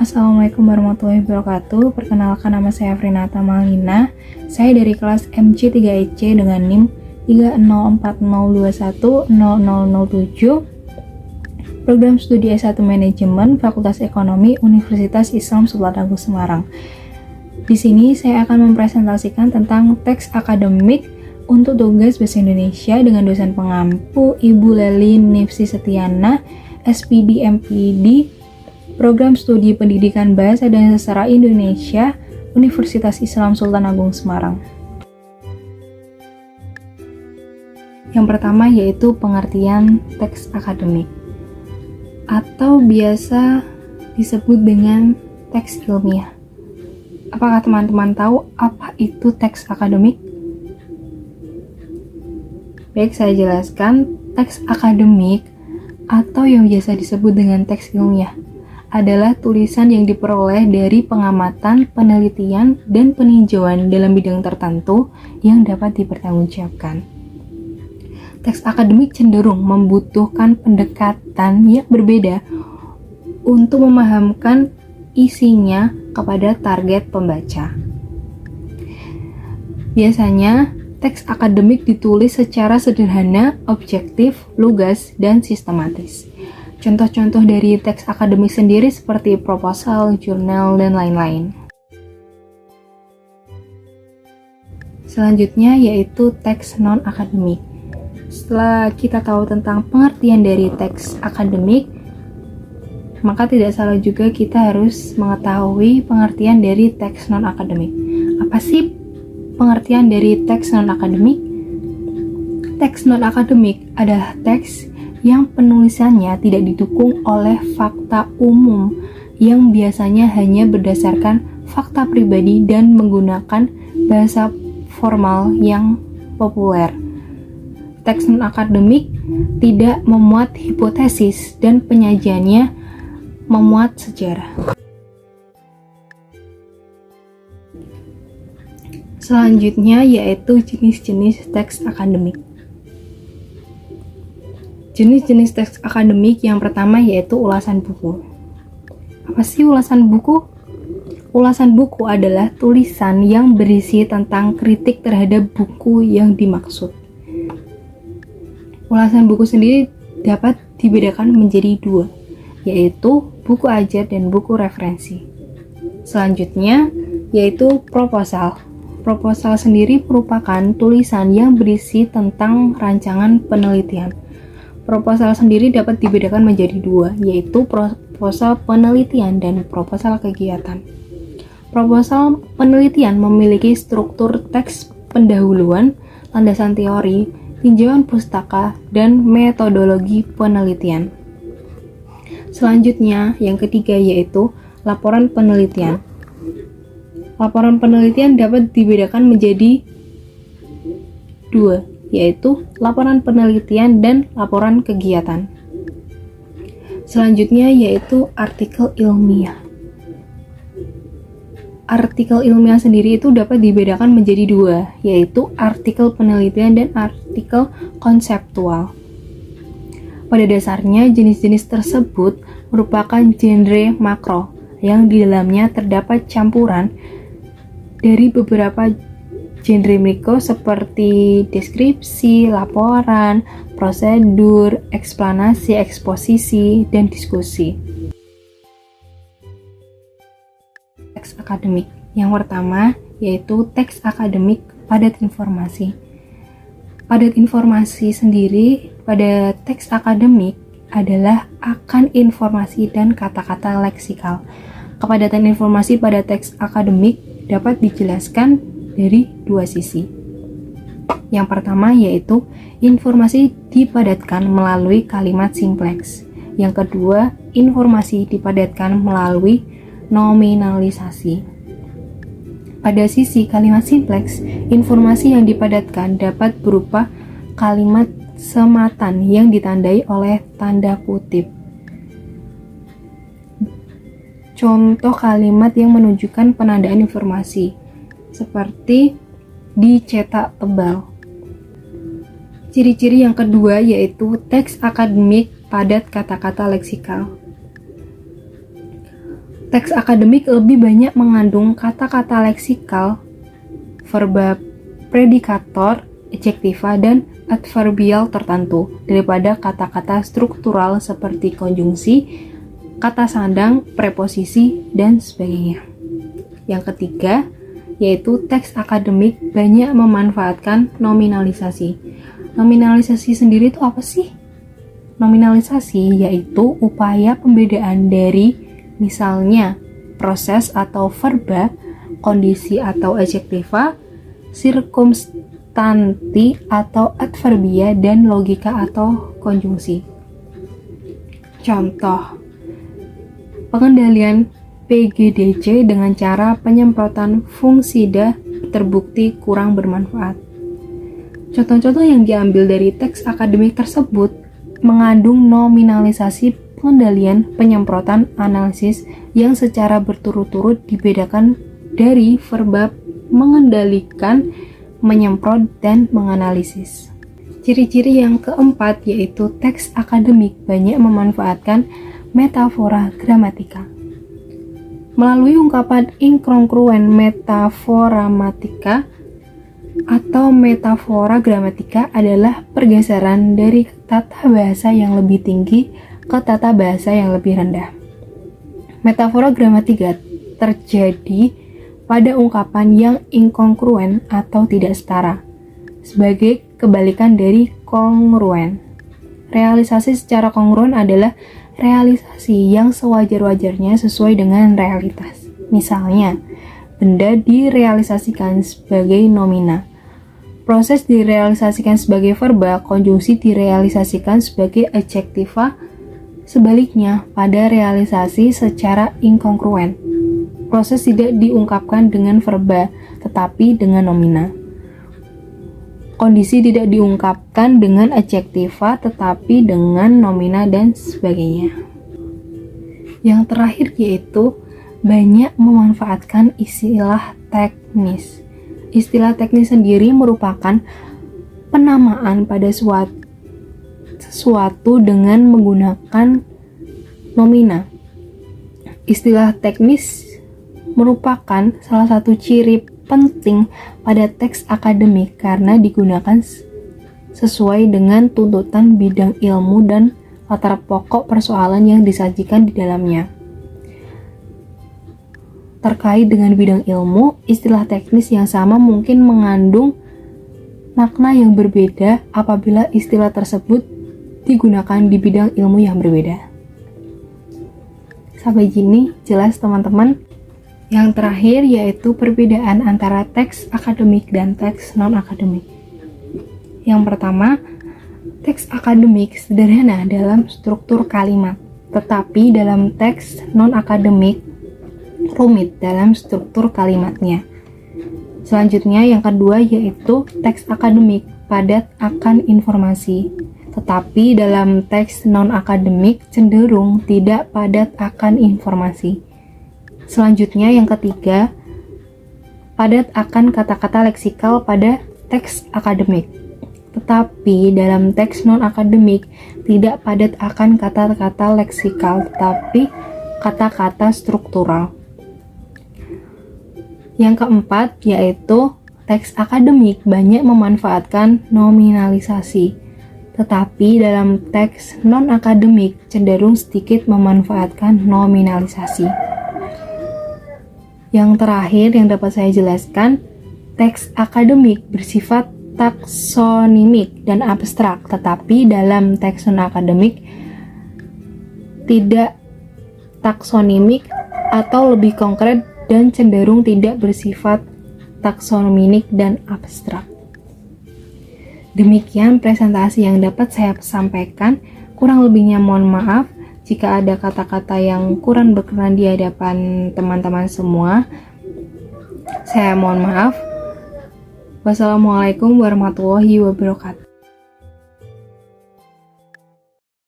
Assalamualaikum warahmatullahi wabarakatuh. Perkenalkan, nama saya Afrinata Malina. Saya dari kelas MC3EC dengan NIM 30402100007, Program Studi S1 Manajemen, Fakultas Ekonomi, Universitas Islam Sultan Agung Semarang. Di sini saya akan mempresentasikan tentang teks akademik untuk tugas Bahasa Indonesia dengan dosen pengampu Ibu Leli Nifsi Setiana, SPD MPD, Program Studi Pendidikan Bahasa dan Sastra Indonesia, Universitas Islam Sultan Agung Semarang. Yang pertama yaitu pengertian teks akademik, atau biasa disebut dengan teks ilmiah. Apakah teman-teman tahu apa itu teks akademik? Baik, saya jelaskan. Teks akademik atau yang biasa disebut dengan teks ilmiah adalah tulisan yang diperoleh dari pengamatan, penelitian, dan peninjauan dalam bidang tertentu yang dapat dipertanggungjawabkan. Teks akademik cenderung membutuhkan pendekatan yang berbeda untuk memahamkan isinya kepada target pembaca. Biasanya, teks akademik ditulis secara sederhana, objektif, lugas, dan sistematis. Contoh-contoh dari teks akademik sendiri seperti proposal, jurnal, dan lain-lain. Selanjutnya yaitu teks non-akademik. Setelah kita tahu tentang pengertian dari teks akademik, maka tidak salah juga kita harus mengetahui pengertian dari teks non-akademik. Apa sih pengertian dari teks non-akademik? Teks non-akademik adalah teks yang penulisannya tidak didukung oleh fakta umum yang biasanya hanya berdasarkan fakta pribadi dan menggunakan bahasa formal yang populer. Teks non-akademik tidak memuat hipotesis dan penyajiannya memuat sejarah. Selanjutnya yaitu jenis-jenis teks akademik. Jenis-jenis teks akademik yang pertama yaitu ulasan buku. Apa sih ulasan buku? Ulasan buku adalah tulisan yang berisi tentang kritik terhadap buku yang dimaksud. Ulasan buku sendiri dapat dibedakan menjadi dua, yaitu buku ajar dan buku referensi. Selanjutnya yaitu proposal. Proposal sendiri merupakan tulisan yang berisi tentang rancangan penelitian. Proposal sendiri dapat dibedakan menjadi dua, yaitu proposal penelitian dan proposal kegiatan. Proposal penelitian memiliki struktur teks pendahuluan, landasan teori, tinjauan pustaka, dan metodologi penelitian. Selanjutnya, yang ketiga yaitu laporan penelitian. Laporan penelitian dapat dibedakan menjadi dua, yaitu laporan penelitian dan laporan kegiatan. Selanjutnya yaitu artikel ilmiah. Artikel ilmiah sendiri itu dapat dibedakan menjadi dua, yaitu artikel penelitian dan artikel konseptual. Pada dasarnya, jenis-jenis tersebut merupakan genre makro, yang di dalamnya terdapat campuran dari beberapa genre mikro seperti deskripsi, laporan, prosedur, eksplanasi, eksposisi, dan diskusi. Teks akademik. Yang pertama yaitu teks akademik padat informasi. Padat informasi sendiri pada teks akademik adalah akan informasi dan kata-kata leksikal. Kepadatan informasi pada teks akademik dapat dijelaskan dari dua sisi. Yang pertama yaitu informasi dipadatkan melalui kalimat simpleks. Yang kedua, informasi dipadatkan melalui nominalisasi. Pada sisi kalimat simpleks, informasi yang dipadatkan dapat berupa kalimat sematan yang ditandai oleh tanda kutip. Contoh kalimat yang menunjukkan penandaan informasi seperti dicetak tebal. Ciri-ciri yang kedua yaitu teks akademik padat kata-kata leksikal. Teks akademik lebih banyak mengandung kata-kata leksikal, verba predikator, adjektiva, dan adverbial tertentu daripada kata-kata struktural seperti konjungsi, kata sandang, preposisi, dan sebagainya. Yang ketiga, yaitu teks akademik banyak memanfaatkan nominalisasi. Nominalisasi sendiri itu apa sih? Nominalisasi yaitu upaya pembedaan dari misalnya proses atau verba, kondisi atau adjektiva, sirkumstansi atau adverbia, dan logika atau konjungsi. Contoh, pengendalian PGDC dengan cara penyemprotan fungisida terbukti kurang bermanfaat. Contoh-contoh yang diambil dari teks akademik tersebut mengandung nominalisasi, pengendalian, penyemprotan, analisis yang secara berturut-turut dibedakan dari verba mengendalikan, menyemprot, dan menganalisis. Ciri-ciri yang keempat yaitu teks akademik banyak memanfaatkan metafora gramatika. Melalui ungkapan inkongruen metaforamatika atau metafora gramatika adalah pergeseran dari tata bahasa yang lebih tinggi ke tata bahasa yang lebih rendah. Metafora gramatika terjadi pada ungkapan yang inkongruen atau tidak setara, sebagai kebalikan dari kongruen. Realisasi secara kongruen adalah realisasi yang sewajar-wajarnya sesuai dengan realitas. Misalnya, benda direalisasikan sebagai nomina, proses direalisasikan sebagai verba, konjungsi direalisasikan sebagai adjektiva. Sebaliknya, pada realisasi secara inkongruen, proses tidak diungkapkan dengan verba, tetapi dengan nomina. Kondisi tidak diungkapkan dengan adjektiva, tetapi dengan nomina, dan sebagainya. Yang terakhir yaitu banyak memanfaatkan istilah teknis. Istilah teknis sendiri merupakan penamaan pada sesuatu dengan menggunakan nomina. Istilah teknis merupakan salah satu ciri penting pada teks akademik karena digunakan sesuai dengan tuntutan bidang ilmu dan latar pokok persoalan yang disajikan di dalamnya. Terkait dengan bidang ilmu, istilah teknis yang sama mungkin mengandung makna yang berbeda apabila istilah tersebut digunakan di bidang ilmu yang berbeda. Sampai gini jelas teman-teman. Yang terakhir yaitu perbedaan antara teks akademik dan teks non-akademik. Yang pertama, teks akademik sederhana dalam struktur kalimat, tetapi dalam teks non-akademik rumit dalam struktur kalimatnya. Selanjutnya yang kedua yaitu teks akademik padat akan informasi, tetapi dalam teks non-akademik cenderung tidak padat akan informasi. Selanjutnya yang ketiga, padat akan kata-kata leksikal pada teks akademik, tetapi dalam teks non-akademik tidak padat akan kata-kata leksikal, tetapi kata-kata struktural. Yang keempat yaitu teks akademik banyak memanfaatkan nominalisasi, tetapi dalam teks non-akademik cenderung sedikit memanfaatkan nominalisasi. Yang terakhir yang dapat saya jelaskan, teks akademik bersifat taksonimik dan abstrak, tetapi dalam teks non-akademik tidak taksonimik atau lebih konkret dan cenderung tidak bersifat taksonomik dan abstrak. Demikian presentasi yang dapat saya sampaikan. Kurang lebihnya mohon maaf jika ada kata-kata yang kurang berkenan di hadapan teman-teman semua. Saya mohon maaf. Wassalamualaikum warahmatullahi wabarakatuh.